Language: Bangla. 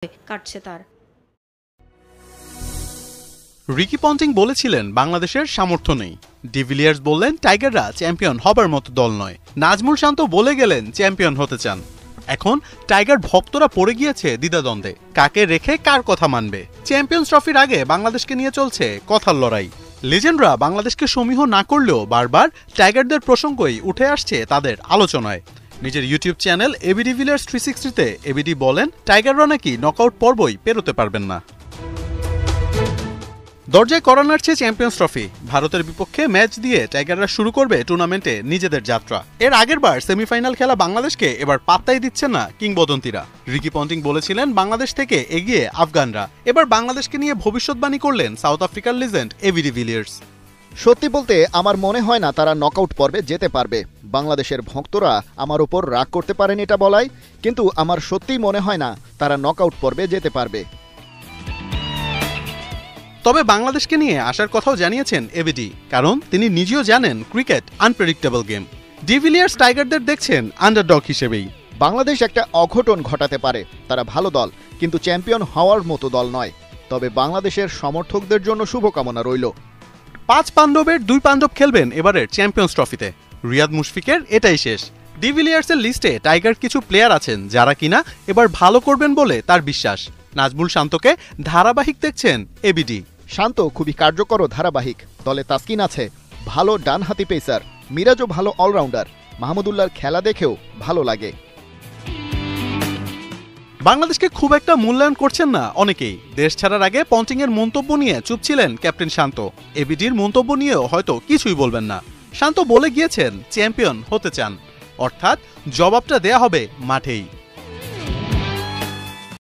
কাটছে তার। রিকি পন্টিং বলেছিলেন বাংলাদেশের সামর্থ্য নেই। ডিভিলিয়ার্স বললেন টাইগাররা চ্যাম্পিয়ন হবার মতো দল নয়। নাজমুল শান্ত বলে গেলেন চ্যাম্পিয়ন হতে চান। এখন টাইগার ভক্তরা পড়ে গিয়েছে দ্বিধাদ্বন্দ্বে, কাকে রেখে কার কথা মানবে। চ্যাম্পিয়ন্স ট্রফির আগে বাংলাদেশকে নিয়ে চলছে কথার লড়াই। লিজেন্ডরা বাংলাদেশকে সমীহ না করলেও বারবার টাইগারদের প্রসঙ্গই উঠে আসছে তাদের আলোচনায়। নিজের ইউটিউব চ্যানেল এবি ডিভিলিয়ার্স 360-তে এবিডি বলেন টাইগাররা নাকি নকআউট পর্বই পেরোতে পারবেন না। দরজায় কড়া নাড়ছে চ্যাম্পিয়ন্স ট্রফি। ভারতের বিপক্ষে ম্যাচ দিয়ে টাইগাররা শুরু করবে টুর্নামেন্টে নিজেদের যাত্রা। এর আগেরবার সেমিফাইনাল খেলা বাংলাদেশকে এবার পাত্তাই দিচ্ছে না কিংবদন্তিরা। রিকি পন্টিং বলেছিলেন বাংলাদেশ থেকে এগিয়ে আফগানরা। এবার বাংলাদেশকে নিয়ে ভবিষ্যৎবাণী করলেন সাউথ আফ্রিকার লিজেন্ড এবি ডিভিলিয়ার্স। সত্যি বলতে আমার মনে হয় না তারা নকআউট পর্বে যেতে পারবে। বাংলাদেশের ভক্তরা আমার উপর রাগ করতে পারেন এটা বলাই, কিন্তু আমার সত্যিই মনে হয় না তারা নকআউট পর্বে যেতে পারবে। তবে বাংলাদেশকে নিয়ে আসার কথাও জানিয়েছেন এবিডি, কারণ তিনি নিজেও জানেন ক্রিকেট আনপ্রেডিক্টেবল গেম। ডিভিলিয়ার্স টাইগারদের দেখছেন আন্ডারডগ হিসেবেই। বাংলাদেশ একটা অঘটন ঘটাতে পারে, তারা ভালো দল কিন্তু চ্যাম্পিয়ন হওয়ার মতো দল নয়। তবে বাংলাদেশের সমর্থকদের জন্য শুভকামনা রইল। 5 পাণ্ডবের 2 পাণ্ডব খেলবেন এবারের চ্যাম্পিয়ন্স ট্রফিতে। রিয়াদ মুশফিকের এটাই শেষ। ডিভিলিয়ার্সের লিস্টে টাইগার কিছু প্লেয়ার আছেন যারা কিনা এবার ভালো করবেন বলে তার বিশ্বাস। নাজমুল শান্তকে ধারাবাহিক দেখছেন এবিডি। শান্ত খুবই কার্যকর ও ধারাবাহিক। দলে তাসকিন আছে, ভালো ডানহাতি পেসার। মিরাজও ভালো অলরাউন্ডার। মাহমুদুল্লাহর খেলা দেখেও ভালো লাগে। বাংলাদেশকে খুব একটা মূল্যায়ন করছেন না অনেকেই। দেশ ছাড়ার আগে পন্টিং এর মন্তব্য নিয়ে চুপ ছিলেন ক্যাপ্টেন শান্ত। এবিডির মন্তব্য নিয়েও হয়তো কিছুই বলবেন না। শান্ত বলে গিয়েছেন চ্যাম্পিয়ন হতে চান, অর্থাৎ জবাবটা দেয়া হবে মাঠেই।